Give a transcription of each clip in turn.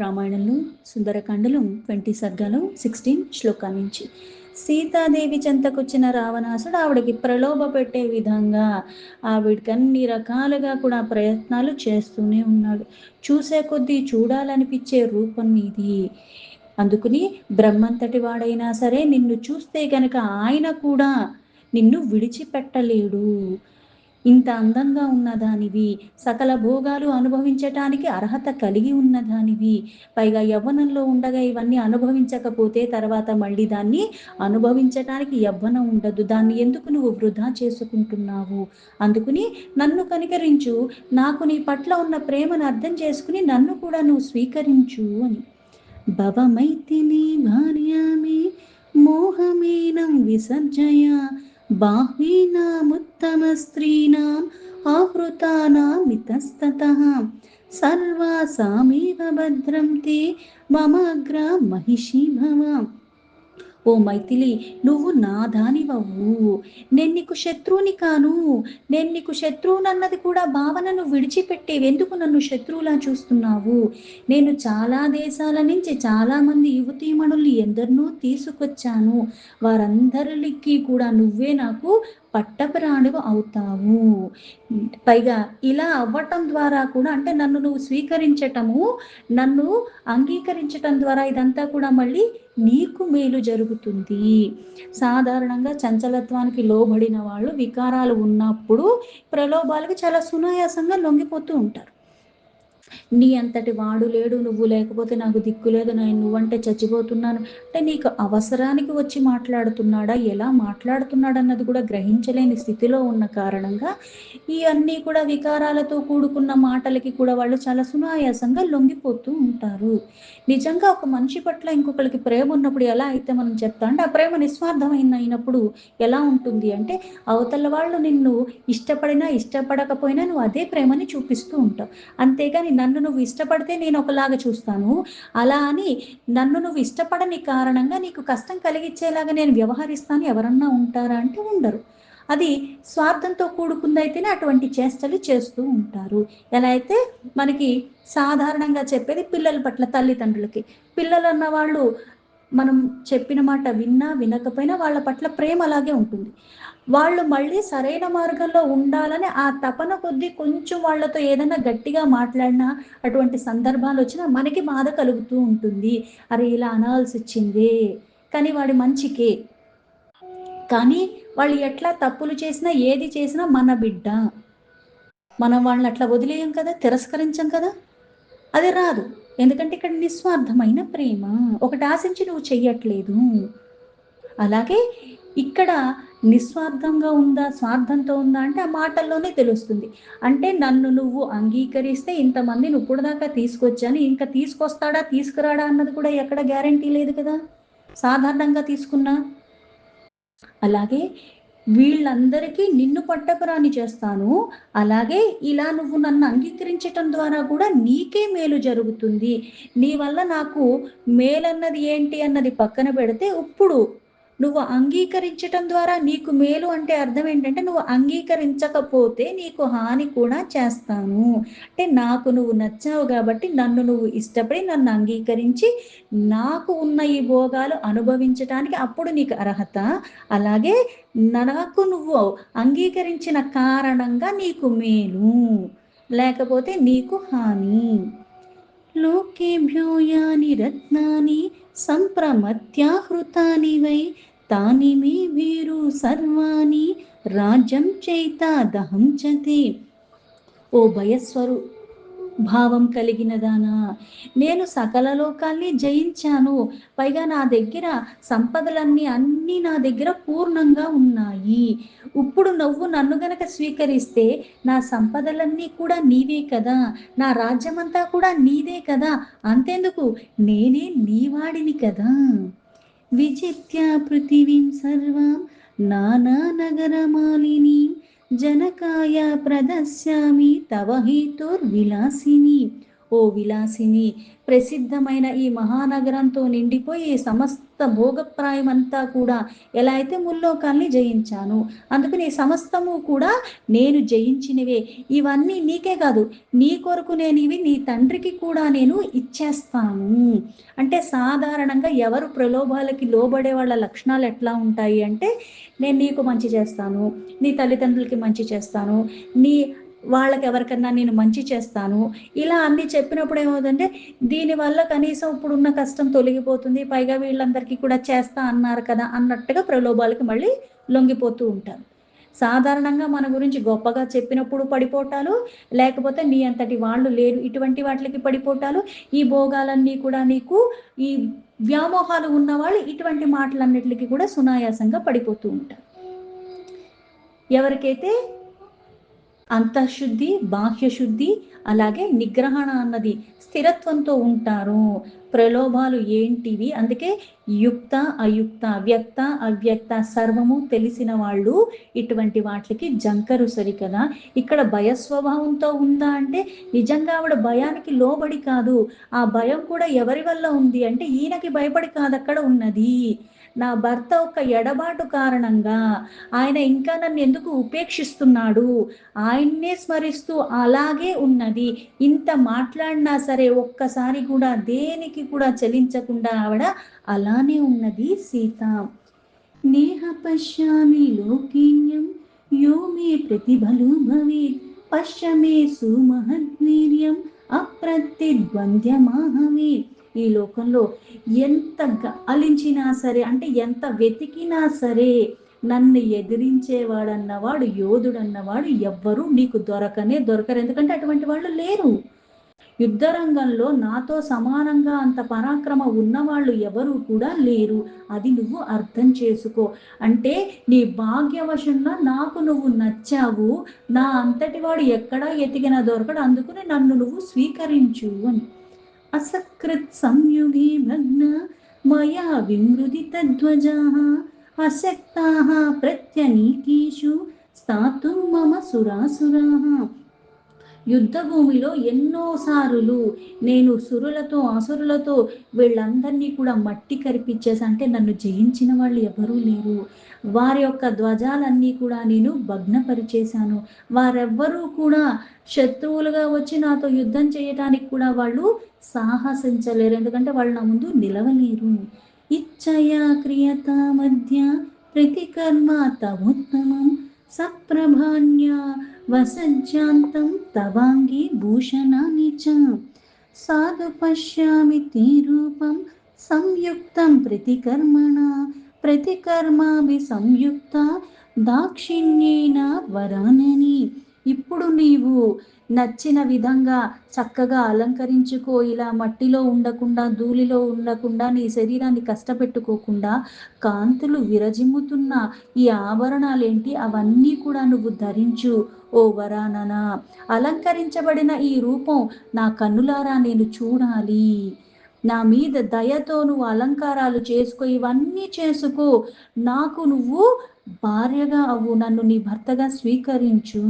రామాయణంలో సుందరకాండలో 20 సర్గలు 16 శ్లోకాల నుంచి సీతాదేవి చెంతకొచ్చిన రావణాసుడు ఆవిడకి ప్రలోభ పెట్టే విధంగా ఆవిడకి అన్ని రకాలుగా కూడా ప్రయత్నాలు చేస్తూనే ఉన్నాడు. చూసే కొద్దీ చూడాలనిపించే రూపం ఇది. అందుకుని బ్రహ్మంతటి వాడైనా సరే నిన్ను చూస్తే గనక ఆయన కూడా నిన్ను విడిచిపెట్టలేడు. ఇంత అందంగా ఉన్నదానివి, సకల భోగాలు అనుభవించటానికి అర్హత కలిగి ఉన్నదానివి, పైగా యవ్వనంలో ఉండగా ఇవన్నీ అనుభవించకపోతే తర్వాత మళ్ళీ దాన్ని అనుభవించటానికి యవ్వనం ఉండదు. దాన్ని ఎందుకు నువ్వు వృధా చేసుకుంటున్నావు? అందుకుని నన్ను కనికరించు, నాకు నీ పట్ల ఉన్న ప్రేమను అర్థం చేసుకుని నన్ను కూడా నువ్వు స్వీకరించు అని. భవమైతిని భార్యామి మోహమేనం విసర్జయ బాహ్వీనాముత్తమ స్త్రీణాం ఆహృతానామితస్తతః సర్వాసామేవ భద్రం తే మమగ్ర మహిషీ భవ. ఓ మైథిలి, నువ్వు నా దానివవు, నేను నీకు శత్రువుని కాను. నేను నీకు శత్రువునన్నది కూడా భావనను విడిచిపెట్టేవి. ఎందుకు నన్ను శత్రువులా చూస్తున్నావు? నేను చాలా దేశాల నుంచి చాలామంది యువతీమణుల్ని ఎందరినో తీసుకొచ్చాను. వారందరికి కూడా నువ్వే నాకు పట్టపురాణివి అవుతావు. పైగా ఇలా అవ్వటం ద్వారా కూడా అంటే నన్ను నువ్వు స్వీకరించటము, నన్ను అంగీకరించటం ద్వారా ఇదంతా కూడా మళ్ళీ నీకు మేలు జరుగుతుంది. సాధారణంగా చంచలత్వానికి లోబడిన వాళ్ళు వికారాలు ఉన్నప్పుడు ప్రలోభాలకి చాలా సునాయాసంగా లొంగిపోతూ ఉంటారు. నీ అంతటి వాడు లేడు, నువ్వు లేకపోతే నాకు దిక్కు లేదు, నేను నువ్వంటే చచ్చిపోతున్నాను అంటే నీకు అవసరానికి వచ్చి మాట్లాడుతున్నాడా, ఎలా మాట్లాడుతున్నాడు అన్నది కూడా గ్రహించలేని స్థితిలో ఉన్న కారణంగా ఈ అన్నీ కూడా వికారాలతో కూడుకున్న మాటలకి కూడా వాళ్ళు చాలా సునాయాసంగా లొంగిపోతూ ఉంటారు. నిజంగా ఒక మనిషి పట్ల ఇంకొకరికి ప్రేమ ఉన్నప్పుడు ఎలా అయితే మనం చెప్తాం అంటే ఆ ప్రేమ నిస్వార్థమైనప్పుడు ఎలా ఉంటుంది అంటే అవతల వాళ్ళు నిన్ను ఇష్టపడినా ఇష్టపడకపోయినా నువ్వు అదే ప్రేమని చూపిస్తూ ఉంటావు. అంతేగాని నన్ను నువ్వు ఇష్టపడితే నేను ఒకలాగా చూస్తాను, అలా అని నన్ను నువ్వు ఇష్టపడని కారణంగా నీకు కష్టం కలిగించేలాగా నేను వ్యవహరిస్తాను ఎవరన్నా ఉంటారా అంటే ఉండరు. అది స్వార్థంతో కూడుకుందైతేనే అటువంటి చేష్టలు చేస్తూ ఉంటారు. ఎలా అయితే మనకి సాధారణంగా చెప్పేది పిల్లల పట్ల తల్లిదండ్రులకి. పిల్లలు అన్న వాళ్ళు మనం చెప్పిన మాట విన్నా వినకపోయినా వాళ్ళ పట్ల ప్రేమ అలాగే ఉంటుంది. వాళ్ళు మళ్ళీ సరైన మార్గంలో ఉండాలని ఆ తపన కొద్దీ కొంచెం వాళ్ళతో ఏదైనా గట్టిగా మాట్లాడినా అటువంటి సందర్భాలు వచ్చినా మనకి బాధ కలుగుతూ ఉంటుంది. అరే ఇలా అనాల్సొచ్చిందే, కానీ వాడి మంచికే. కానీ వాళ్ళు ఎట్లా తప్పులు చేసినా ఏది చేసినా మన బిడ్డ. మనం వాళ్ళని అట్లా వదిలేయం కదా, తిరస్కరించం కదా. అది రాదు. ఎందుకంటే ఇక్కడ నిస్వార్థమైన ప్రేమ. ఒకటి ఆశించి నువ్వు చెయ్యట్లేదు. అలాగే ఇక్కడ నిస్వార్థంగా ఉందా, స్వార్థంతో ఉందా అంటే ఆ మాటల్లోనే తెలుస్తుంది. అంటే నన్ను నువ్వు అంగీకరిస్తే ఇంతమందిని ఇప్పటిదాకా తీసుకొచ్చాను. ఇంకా తీసుకొస్తాడా, తీసుకురాడా అన్నది కూడా ఎక్కడ గ్యారంటీ లేదు కదా, సాధారణంగా తీసుకున్నా. అలాగే వీళ్ళందరికీ నిన్ను పట్టపురాణి చేస్తాను. అలాగే ఇలా నువ్వు నన్ను అంగీకరించటం ద్వారా కూడా నీకే మేలు జరుగుతుంది. నీ వల్ల నాకు మేలన్నది ఏంటి అన్నది పక్కన పెడితే ఇప్పుడు నువ్వు అంగీకరించటం ద్వారా నీకు మేలు అంటే అర్థం ఏంటంటే నువ్వు అంగీకరించకపోతే నీకు హాని కూడా చేస్తాను. అంటే నాకు నువ్వు నచ్చావు కాబట్టి నన్ను నువ్వు ఇష్టపడి నన్ను అంగీకరించి నాకు ఉన్న ఈ భోగాలు అనుభవించటానికి అప్పుడు నీకు అర్హత. అలాగే నాకు నువ్వు అంగీకరించిన కారణంగా నీకు మేలు, లేకపోతే నీకు హాని. లోకేభ్యో యాని రత్నాని సంప్రమత్యాహృతాని వై తాని మే వీరు సర్వాణి రాజ్యం చైతా దహం చతే. ఓ భయస్వరు భావం కలిగిన దానా, నేను సకల లోకాల్ని జయించాను. పైగా నా దగ్గర సంపదలన్నీ అన్నీ నా దగ్గర పూర్ణంగా ఉన్నాయి. ఇప్పుడు నువ్వు నన్ను గనక స్వీకరిస్తే నా సంపదలన్నీ కూడా నీవే కదా, నా రాజ్యమంతా కూడా నీదే కదా, అంతెందుకు నేనే నీవాడిని కదా. విజిత్య పృథివీం సర్వాం నానా నగరమాలిని జనకాయ ప్రదస్యామి తవ హేతుర్విలాసిని. ఓ విలాసిని, ప్రసిద్ధమైన ఈ మహానగరంతో నిండిపోయి ఈ సమస్త భోగప్రాయమంతా కూడా ఎలా అయితే ముల్లోకాల్ని జయించాను. అందుకని ఈ సమస్తము కూడా నేను జయించినవే. ఇవన్నీ నీకే కాదు, నీ కొరకు నేను ఇవి నీ తండ్రికి కూడా నేను ఇచ్చేస్తాను. అంటే సాధారణంగా ఎవరు ప్రలోభాలకి లోబడే వాళ్ళ లక్షణాలు ఎట్లా ఉంటాయి అంటే, నేను నీకు మంచి చేస్తాను, నీ తల్లిదండ్రులకి మంచి చేస్తాను, నీ వాళ్ళకి ఎవరికన్నా నేను మంచి చేస్తాను. ఇలా అన్నీ చెప్పినప్పుడు ఏమవుతుందంటే, దీనివల్ల కనీసం ఇప్పుడున్న కష్టం తొలగిపోతుంది. పైగా వీళ్ళందరికీ కూడా చేస్తా అన్నారు కదా! అన్నట్టుగా ప్రలోభాలకి మళ్ళీ లొంగిపోతూ ఉంటారు. సాధారణంగా మన గురించి గొప్పగా చెప్పినప్పుడు పడిపోవటాలు, లేకపోతే నీ అంతటి వాళ్ళు లేరు ఇటువంటి వాటిలకి పడిపోవటాలు, ఈ భోగాలన్నీ కూడా నీకు ఈ వ్యామోహాలు ఉన్నవాళ్ళు ఇటువంటి మాటలన్నిటికి కూడా సునాయాసంగా పడిపోతూ ఉంటారు. ఎవరికైతే అంతఃశుద్ధి, బాహ్యశుద్ధి, అలాగే నిగ్రహణ అన్నది స్థిరత్వంతో ఉంటారు. ప్రలోభాలు ఏంటివి? అందుకే యుక్త, అయుక్త, వ్యక్త, అవ్యక్త సర్వము తెలిసిన వాళ్ళు ఇటువంటి వాటికి జంకరు సరికదా. ఇక్కడ భయస్వభావంతో ఉందా అంటే, నిజంగా ఆవిడ భయానికి లోబడి కాదు. ఆ భయం కూడా ఎవరి వల్ల ఉంది అంటే, ఈయనకి భయపడి కాదక్కడ ఉన్నది. నా భర్త ఒక ఎడబాటు కారణంగా ఆయన ఇంకా నన్ను ఎందుకు ఉపేక్షిస్తున్నాడు, ఆయన్నే స్మరిస్తూ అలాగే ఉన్నది. ఇంత మాట్లాడినా సరే ఒక్కసారి కూడా దేనికి కూడా చలించకుండా ఆవిడ అలానే ఉన్నది సీత. నేహ పశ్యామి లోకిన్యం యో మే ప్రతిభలు భవేత్ పశ్య మే సుమహద్వీర్యం అప్రతిద్వంద్యమాహమే. ఈ లోకంలో ఎంత గాలించినా సరే, అంటే ఎంత వెతికినా సరే, నన్ను ఎదిరించేవాడన్నవాడు, యోధుడన్నవాడు ఎవ్వరూ నీకు దొరకరు. ఎందుకంటే అటువంటి వాళ్ళు లేరు. యుద్ధ రంగంలో నాతో సమానంగా అంత పరాక్రమ ఉన్నవాళ్ళు ఎవరు కూడా లేరు. అది నువ్వు అర్థం చేసుకో. అంటే నీ భాగ్యవశంగా నాకు నువ్వు నచ్చావు, నా అంతటి వాడు ఎక్కడా ఎతికినా దొరకడు, అందుకుని నన్ను నువ్వు స్వీకరించు అని. అసకృత్ సంయుగే భగ్న మయా విమృదిత ధ్వజాః అశక్తాః ప్రత్యనీకేషు స్థాతుం మమ సురాసురాః. యుద్ధ భూమిలో ఎన్నోసార్లు నేను సురులతో, అసురులతో వీళ్ళందరినీ కూడా మట్టి కరిపించేసి, అంటే నన్ను జయించిన వాళ్ళు ఎవరూ లేరు. వారి యొక్క ధ్వజాలన్నీ కూడా నేను భగ్నపరిచేశాను. వారెవ్వరూ కూడా శత్రువులుగా వచ్చి నాతో యుద్ధం చేయటానికి కూడా వాళ్ళు సాహసించలేరు. ఎందుకంటే వాళ్ళు నా ముందు నిలవలేరు. ఇచ్చయా క్రియత మధ్య ప్రతికర్మ తముత్తమం సప్రభాన్యా వసజ్జాంతం తవాంగి భూషణాని చ సాధు పశ్యామి తే రూపం సంయుక్తం ప్రతికర్మాభి సంయుక్త దాక్షిణ్యేన వరానని. ఇప్పుడు నీవు నచ్చిన విధంగా చక్కగా అలంకరించుకో. ఇలా మట్టిలో ఉండకుండా, ధూళిలో ఉండకుండా, నీ శరీరాన్ని కష్టపెట్టుకోకుండా, కాంతులు విరజిమ్ముతున్న ఈ ఆభరణాలేంటి అవన్నీ కూడా నువ్వు ధరించు ఓ వరానన. అలంకరించబడిన ఈ రూపం నా కన్నులారా నేను చూడాలి. నా మీద దయతో నువ్వు అలంకారాలు చేసుకో, ఇవన్నీ చేసుకో. నాకు నువ్వు భార్యగా అవ్వు, నన్ను నీ భర్తగా స్వీకరించు.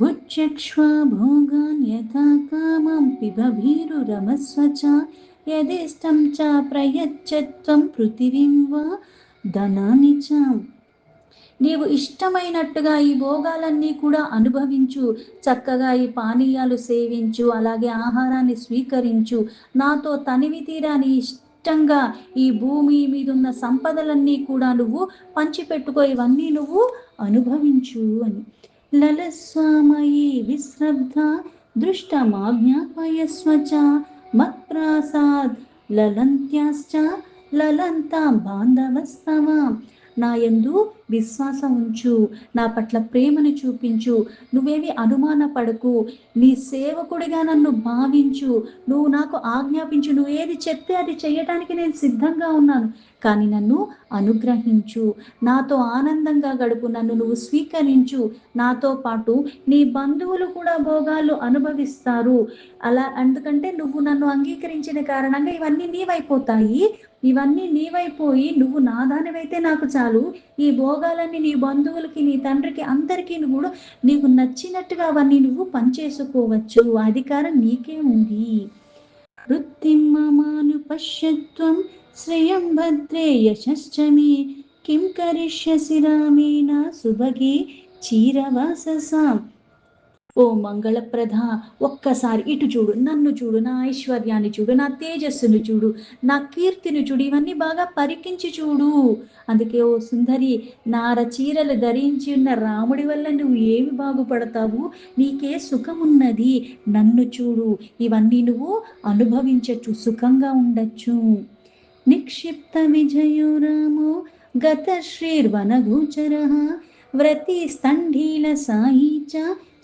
భుజ్యక్ష్వా భోగాన్ యథా కామం పిబభీరు రమస్వచ యదిష్టం చ ప్రయచ్చత్వం పృథివీం వా ధనాని చ. నీవు ఇష్టమైనట్టుగా ఈ భోగాలన్నీ కూడా అనుభవించు, చక్కగా ఈ పానీయాలు సేవించు, అలాగే ఆహారాన్ని స్వీకరించు, నాతో తనివి తీరాని ఇష్టంగా ఈ భూమి మీద ఉన్న సంపదలన్నీ కూడా నువ్వు పంచిపెట్టుకో, ఇవన్నీ నువ్వు అనుభవించు అని. లలస్వామయీ విశ్రబ్ధ దృష్టమాజ్ఞాపయస్వచ మత్ప్రాసాద్ లలంత్యాశ్చ లలంతాం బాంధవస్తవ. నా యందు విశ్వాసం ఉంచు, నా పట్ల ప్రేమను చూపించు, నువ్వేమి అనుమానపడకు, నీ సేవకుడిగా నన్ను భావించు, నువ్వు నాకు ఆజ్ఞాపించు, నువ్వు ఏది చెప్తే అది చేయటానికి నేను సిద్ధంగా ఉన్నాను, కానీ నన్ను అనుగ్రహించు, నాతో ఆనందంగా గడుపు, నన్ను నువ్వు స్వీకరించు. నాతో పాటు నీ బంధువులు కూడా భోగాలు అనుభవిస్తారు. అలా ఎందుకంటే నువ్వు నన్ను అంగీకరించిన కారణంగా ఇవన్నీ నీవైపోతాయి. ఇవన్నీ నీవైపోయి నువ్వు నా దానివైతే నాకు చాలు. ఈ భోగాలన్నీ నీ బంధువులకి, నీ తండ్రికి, అందరికీ కూడా నీకు నచ్చినట్టుగా అవన్నీ నువ్వు పనిచేసుకోవచ్చు. అధికారం నీకే ఉంది. వృత్తిం మమానుపశ్యత్వం శ్రియం భద్రే యశశ్చ మే కిం కరిష్యసి రామేణ సుభగే చీరవాససాం. ఓ మంగళప్రధ, ఒక్కసారి ఇటు చూడు, నన్ను చూడు, నా ఐశ్వర్యాన్ని చూడు, నా తేజస్సును చూడు, నా కీర్తిని చూడు, ఇవన్నీ బాగా పరికించి చూడు. అందుకే ఓ సుందరి, నార చీరలు ధరించి ఉన్న రాముడి వల్ల నువ్వు ఏమి బాగుపడతావు, నీకే సుఖమున్నది, నన్ను చూడు, ఇవన్నీ నువ్వు అనుభవించచ్చు, సుఖంగా ఉండొచ్చు. నిక్షిప్త విజయో రామో గత శ్రీర్వనగోచర వ్రతి స్థంఢీల సాయి చ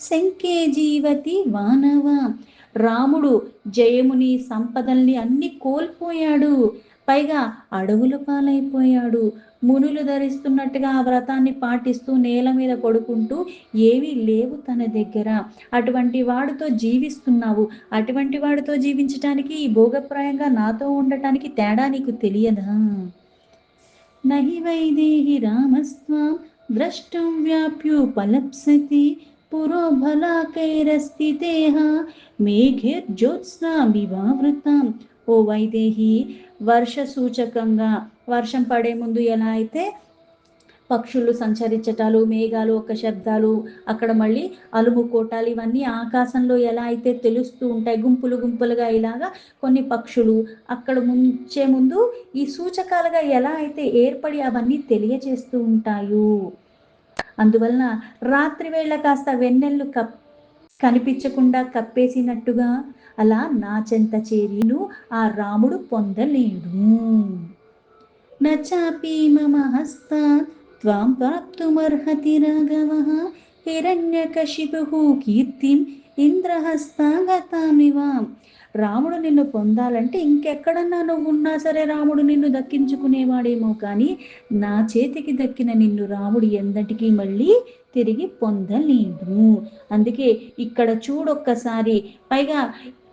శంకే జీవతి వానవ. రాముడు జయముని సంపదల్ని అన్ని కోల్పోయాడు, పైగా అడవుల పాలైపోయాడు. మునులు ధరిస్తున్నట్టుగా ఆ వ్రతాన్ని పాటిస్తూ నేల మీద పడుకుంటూ ఏమీ లేవు తన దగ్గర. అటువంటి వాడితో జీవిస్తున్నావు, అటువంటి వాడితో జీవించటానికి ఈ భోగప్రాయంగా నాతో ఉండటానికి తేడా నీకు తెలియదా? నహి వైదేహి రామస్వాం ద్రష్టం వ్యాప్యోపలప్సతి పురోబలాకైరస్థితేహ మేఘైర్జ్యోత్స్నామివావృతాం. ఓ వైదేహి, వర్ష సూచకంగా వర్షం పడే ముందు ఎలా అయితే పక్షులు సంచరించటాలు, మేఘాలు ఒక శబ్దాలు, అక్కడ మళ్ళీ అలుము కోటాలు, ఇవన్నీ ఆకాశంలో ఎలా అయితే తెలుస్తూ ఉంటాయి గుంపులు గుంపులుగా, ఇలాగా కొన్ని పక్షులు అక్కడ ముంచే ముందు ఈ సూచకాలుగా ఎలా అయితే ఏర్పడి అవన్నీ తెలియచేస్తూ ఉంటాయో, అందువలన రాత్రి వేళ కాస్త వెన్నెల్లు కనిపించకుండా కప్పేసినట్టుగా అలా నా చెంత చేరిను ఆ రాముడు పొందలేడు. నచాపి మమ హస్తాత్ త్వాం ప్రాప్తుమర్హతి రాఘవః హిరణ్యకశిపుః కీర్తిం ఇంద్రహస్తాగతామివ. రాముడు నిన్ను పొందాలంటే ఇంకెక్కడన్నా నువ్వు ఉన్నా సరే రాముడు నిన్ను దక్కించుకునేవాడేమో, కానీ నా చేతికి దక్కిన నిన్ను రాముడు ఎందటికీ మళ్ళీ తిరిగి పొందలేడు. అందుకే ఇక్కడ చూడొక్కసారి, పైగా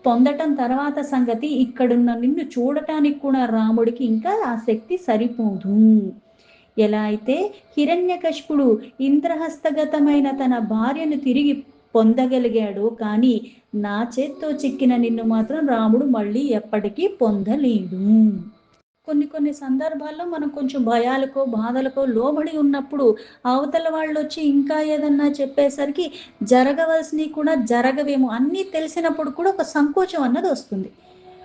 పొందటం తర్వాత సంగతి, ఇక్కడున్న నిన్ను చూడటానికి కూడా రాముడికి ఇంకా ఆ శక్తి సరిపోదు. ఎలా అయితే హిరణ్యకశిపుడు ఇంద్రహస్తగతమైన తన భార్యను తిరిగి పొందగలిగాడు, కానీ నా చేత్తో చిక్కిన నిన్ను మాత్రం రాముడు మళ్ళీ ఎప్పటికీ పొందలేడు. కొన్ని సందర్భాల్లో మనం కొంచెం భయాలకో బాధలకో లోబడి ఉన్నప్పుడు అవతల వాళ్ళు వచ్చి ఇంకా ఏదన్నా చెప్పేసరికి జరగవలసినవి కూడా జరగవేమో అన్నీ తెలిసినప్పుడు కూడా ఒక సంకోచం అన్నది వస్తుంది.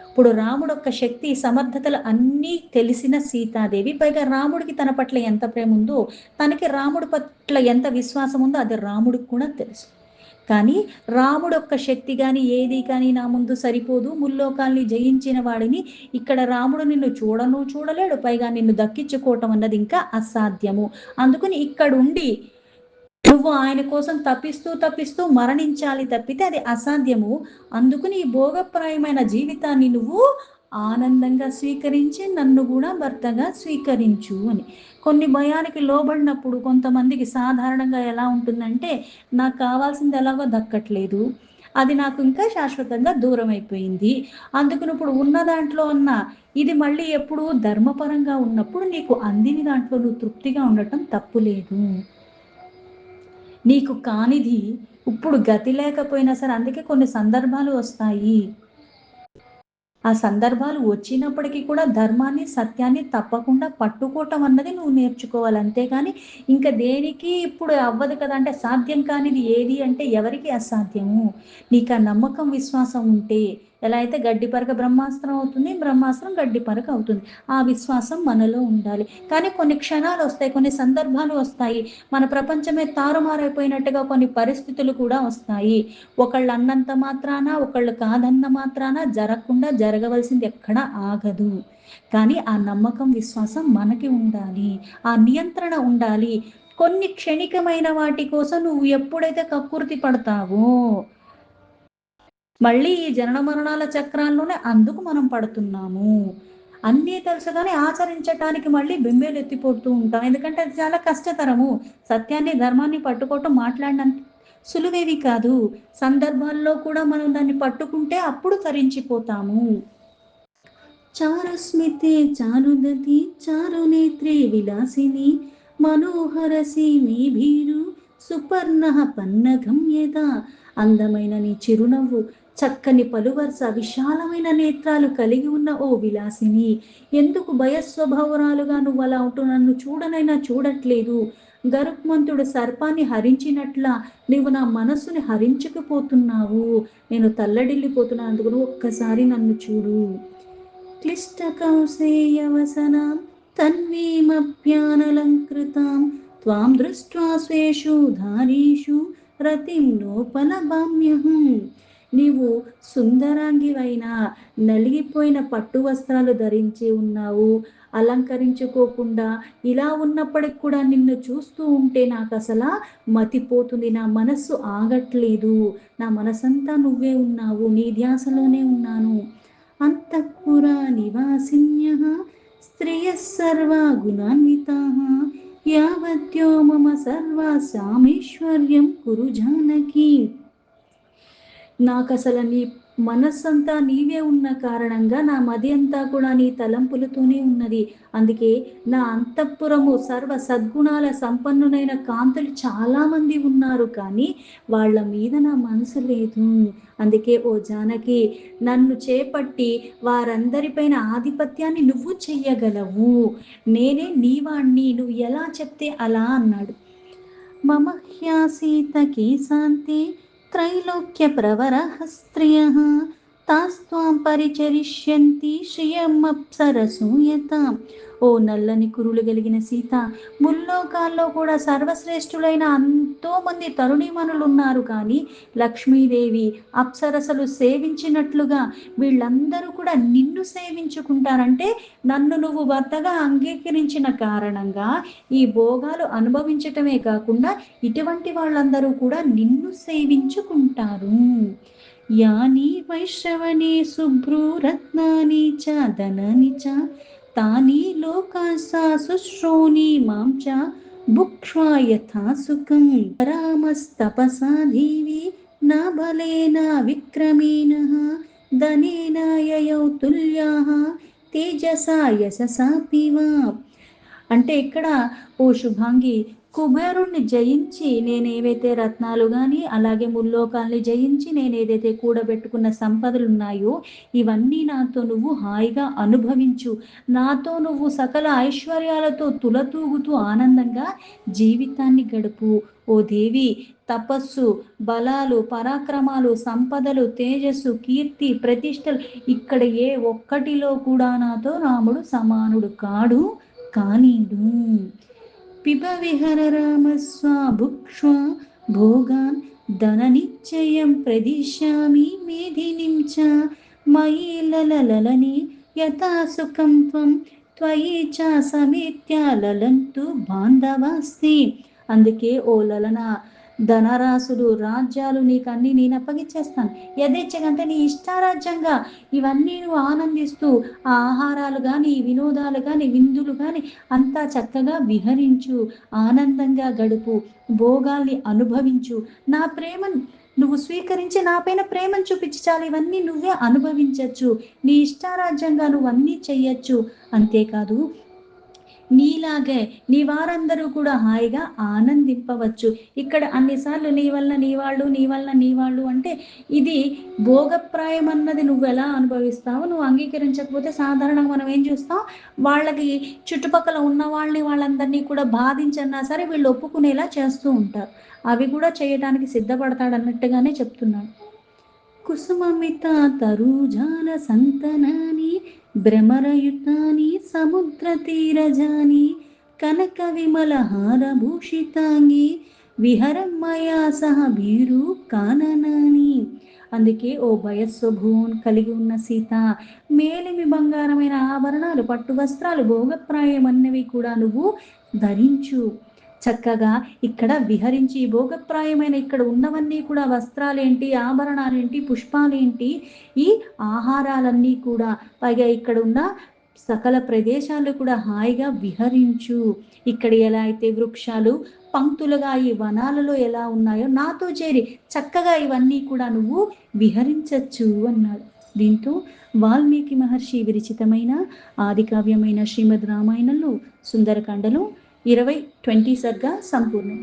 ఇప్పుడు రాముడు యొక్క శక్తి సమర్థతలు అన్నీ తెలిసిన సీతాదేవి, పైగా రాముడికి తన పట్ల ఎంత ప్రేమ ఉందో, తనకి రాముడి పట్ల ఎంత విశ్వాసం ఉందో అది రాముడికి కూడా తెలుసు. కానీ రాముడు యొక్క శక్తి కానీ ఏది కానీ నా ముందు సరిపోదు, ముల్లోకాల్ని జయించిన వాడిని ఇక్కడ రాముడు నిన్ను చూడలేడు, పైగా నిన్ను దక్కించుకోవటం అన్నది ఇంకా అసాధ్యము. అందుకని ఇక్కడుండి నువ్వు ఆయన కోసం తప్పిస్తూ మరణించాలి తప్పితే అది అసాధ్యము. అందుకని ఈ భోగప్రాయమైన జీవితాన్ని నువ్వు ఆనందంగా స్వీకరించి నన్ను కూడా భర్తగా స్వీకరించు అని. కొన్ని భయానికి లోబడినప్పుడు కొంతమందికి సాధారణంగా ఎలా ఉంటుందంటే, నాకు కావాల్సింది ఎలాగో దక్కట్లేదు, అది నాకు ఇంకా శాశ్వతంగా దూరం అయిపోయింది, అందుకని ఇప్పుడు ఉన్న దాంట్లో అన్న ఇది మళ్ళీ ఎప్పుడు ధర్మపరంగా ఉన్నప్పుడు నీకు అందిని దాంట్లో నువ్వు తృప్తిగా ఉండటం తప్పు లేదు. నీకు కానిది ఇప్పుడు గతి లేకపోయినా సరే, అందుకే కొన్ని సందర్భాలు వస్తాయి, ఆ సందర్భాలు వచ్చినప్పటికీ కూడా ధర్మాన్ని సత్యాన్ని తప్పకుండా పట్టుకోవటం అన్నది నువ్వు నేర్చుకోవాలి. అంతేగాని ఇంకా దేనికి ఇప్పుడు అవ్వదు కదా అంటే, సాధ్యం కానిది ఏది అంటే ఎవరికి అసాధ్యము. నీకు ఆ నమ్మకం విశ్వాసం ఉంటే ఎలా అయితే గడ్డి పరక బ్రహ్మాస్త్రం అవుతుంది, బ్రహ్మాస్త్రం గడ్డి పరక అవుతుంది, ఆ విశ్వాసం మనలో ఉండాలి. కానీ కొన్ని క్షణాలు వస్తాయి, కొన్ని సందర్భాలు వస్తాయి, మన ప్రపంచమే తారుమారైపోయినట్టుగా కొన్ని పరిస్థితులు కూడా వస్తాయి. ఒకళ్ళు అన్నంత మాత్రాన, ఒకళ్ళు కాదన్న మాత్రాన జరగకుండా జరగవలసింది ఎక్కడ ఆగదు. కానీ ఆ నమ్మకం విశ్వాసం మనకి ఉండాలి, ఆ నియంత్రణ ఉండాలి. కొన్ని క్షణికమైన వాటి కోసం నువ్వు ఎప్పుడైతే కక్కుర్తి పడతావో మళ్ళీ ఈ జనన మరణాల చక్రాల్లోనే అందుకు మనం పడుతున్నాము. అన్నీ తెలుసు కానీ ఆచరించటానికి మళ్ళీ బెంబేలు ఎత్తిపోతూ ఉంటాం, ఎందుకంటే అది చాలా కష్టతరము. సత్యాన్ని ధర్మాన్ని పట్టుకోవటం మాట్లాడినంత సులువేవి కాదు. సందర్భాల్లో కూడా మనం దాన్ని పట్టుకుంటే అప్పుడు తరించిపోతాము. చారుస్మితే చారుదతి చారునేత్రే విలాసిని మనోహరసి మీ భీరు సుపర్ణ పన్నగం యథా. అందమైన నీ చిరునవ్వు చక్కని పలువరస విశాలమైన నేత్రాలు కలిగి ఉన్న ఓ విలాసిని, ఎందుకు భయస్వభావరాలుగా నువ్వు అలా ఉంటూ నన్ను చూడనైనా చూడట్లేదు? గరుత్మంతుడు సర్పాన్ని హరించినట్ల నీవు నా మనస్సుని హరించుకుపోతున్నావు. నేను తల్లడిల్లిపోతున్నాను. అందుకు నువ్వు ఒక్కసారి నన్ను చూడు. క్లిష్టకౌసేయవసనాం తన్వీమప్యానలంకృతాం త్వాం దృష్ట్వా స్వేషు ధారీషు రతిం నోపలభామ్యహం. నీవు సుందరాంగివైన నలిగిపోయిన పట్టు వస్త్రాలు ధరించి ఉన్నావు, అలంకరించుకోకుండా ఇలా ఉన్నప్పటికి కూడా నిన్ను చూస్తూ ఉంటే నాకు అసలు మతిపోతుంది. నా మనస్సు ఆగట్లేదు. నా మనసంతా నువ్వే ఉన్నావు, నీ ధ్యాసలోనే ఉన్నాను. అంతఃపురా నివాసిన్యః స్త్రియः సర్వా గుణాన్వితాః యావత్యో మమ సర్వసామైశ్వర్యం కురు జానకి. నాకసలు నీ మనస్సంతా నీవే ఉన్న కారణంగా నా మది అంతా కూడా నీ తలంపులతోనే ఉన్నది. అందుకే నా అంతఃపురము సర్వ సద్గుణాల సంపన్నునైన కాంతులు చాలామంది ఉన్నారు, కానీ వాళ్ళ మీద నా మనసు లేదు. అందుకే ఓ జానకి, నన్ను చేపట్టి వారందరిపైన ఆధిపత్యాన్ని నువ్వు చెయ్యగలవు. నేనే నీవాణ్ణి, నువ్వు ఎలా చెప్తే అలా అన్నాడు. మమ హ్యాసీతకి శాంతి త్రైలోక్య ప్రవరః స్త్రియః తాస్త్వాం పరిచరిష్యంతి శ్రియమప్సరసూయతాం. ఓ నల్లని కురులు కలిగిన సీత, ముల్లోకాల్లో కూడా సర్వశ్రేష్ఠులైన ఎంతో మంది తరుణీమణులు ఉన్నారు, కానీ లక్ష్మీదేవి అప్సరసలు సేవించినట్లుగా వీళ్ళందరూ కూడా నిన్ను సేవించుకుంటారంటే నన్ను నువ్వు భర్తగా అంగీకరించిన కారణంగా ఈ భోగాలు అనుభవించటమే కాకుండా ఇటువంటి వాళ్ళందరూ కూడా నిన్ను సేవించుకుంటారు. యాని వైశ్రవణే శుభ్రూరత్నాని చ ధనాని చ తాని లోకాసా శుశ్రోణి మాం చ భుక్ష్వా యథా సుఖం. రామస్తపసా దేవి నా బలేన విక్రమేణ ధనేన యయౌ తుల్యాః తేజసా యశసాపి వా. అంటే ఇక్కడ ఓ శుభాంగి, కుబేరుణ్ణి జయించి నేనేవైతే రత్నాలు కానీ అలాగే ముల్లోకాల్ని జయించి నేనేదైతే కూడబెట్టుకున్న సంపదలు ఉన్నాయో ఇవన్నీ నాతో నువ్వు హాయిగా అనుభవించు. నాతో నువ్వు సకల ఐశ్వర్యాలతో తులతూగుతూ ఆనందంగా జీవితాన్ని గడుపు. ఓ దేవి, తపస్సు, బలాలు, పరాక్రమాలు, సంపదలు, తేజస్సు, కీర్తి, ప్రతిష్టలు ఇక్కడ ఏ ఒక్కటిలో కూడా నాతో రాముడు సమానుడు కాడు, కానీడు. పిబ విహర రామస్వా భుక్ష్వా భోగాన్ ధననిశ్చయం ప్రదిశ్యామి మేధినిం చ మయి లలలలని యథా సుఖం త్వం త్వయి చ సమేత్య లలంతు బాంధవాస్తి. అందుకే ఓ లలన, ధనరాశులు, రాజ్యాలు నీకు అన్ని నేను అప్పగిచ్చేస్తాను. యథేచ్ఛగా అంటే నీ ఇష్టారాజ్యంగా ఇవన్నీ నువ్వు ఆనందిస్తూ ఆ ఆహారాలు కానీ, వినోదాలు కానీ, విందులు కానీ అంతా చక్కగా విహరించు, ఆనందంగా గడుపు, భోగాల్ని అనుభవించు. నా ప్రేమను నువ్వు స్వీకరించి నాపైన ప్రేమను చూపించి చాలు, ఇవన్నీ నువ్వే అనుభవించచ్చు. నీ ఇష్టారాజ్యంగా నువ్వు అన్నీ చెయ్యొచ్చు. అంతేకాదు, నీలాగే నీ వారందరూ కూడా హాయిగా ఆనందింపవచ్చు. ఇక్కడ అన్నిసార్లు నీ వల్ల నీ వాళ్ళు, నీ వల్ల నీ వాళ్ళు అంటే ఇది భోగప్రాయం అన్నది నువ్వు ఎలా అనుభవిస్తావు. నువ్వు అంగీకరించకపోతే సాధారణంగా మనం ఏం చూస్తాం, వాళ్ళకి చుట్టుపక్కల ఉన్న వాళ్ళని వాళ్ళందరినీ కూడా బాధించన్నా సరే వీళ్ళు ఒప్పుకునేలా చేస్తూ ఉంటారు. అవి కూడా చేయడానికి సిద్ధపడతాడు అన్నట్టుగానే చెప్తున్నాడు. కుసుమమిత తరుజాల సంతనాని భ్రమరయుతాని సముద్ర తీరజాని కనక విమల హారభూషితాంగి విహరమయా సహ భీరు కాననాని. అందుకే ఓ భయస్వభూన్ కలిగి ఉన్న సీత, మేలిమి బంగారమైన ఆభరణాలు, పట్టు వస్త్రాలు, భోగప్రాయమన్నవి కూడా నువ్వు ధరించు. చక్కగా ఇక్కడ విహరించి భోగప్రాయమైన ఇక్కడ ఉన్నవన్నీ కూడా వస్త్రాలేంటి, ఆభరణాలేంటి, పుష్పాలేంటి, ఈ ఆహారాలన్నీ కూడా, పైగా ఇక్కడ ఉన్న సకల ప్రదేశాలు కూడా హాయిగా విహరించు. ఇక్కడ ఎలా అయితే వృక్షాలు పంక్తులుగా ఈ వనాలలో ఎలా ఉన్నాయో నాతో చేరి చక్కగా ఇవన్నీ కూడా నువ్వు విహరించచ్చు అన్నాడు. దీంతో వాల్మీకి మహర్షి విరచితమైన ఆదికావ్యమైన శ్రీమద్ రామాయణంలో సుందరకాండలో 20 సర్గా సంపూర్ణం.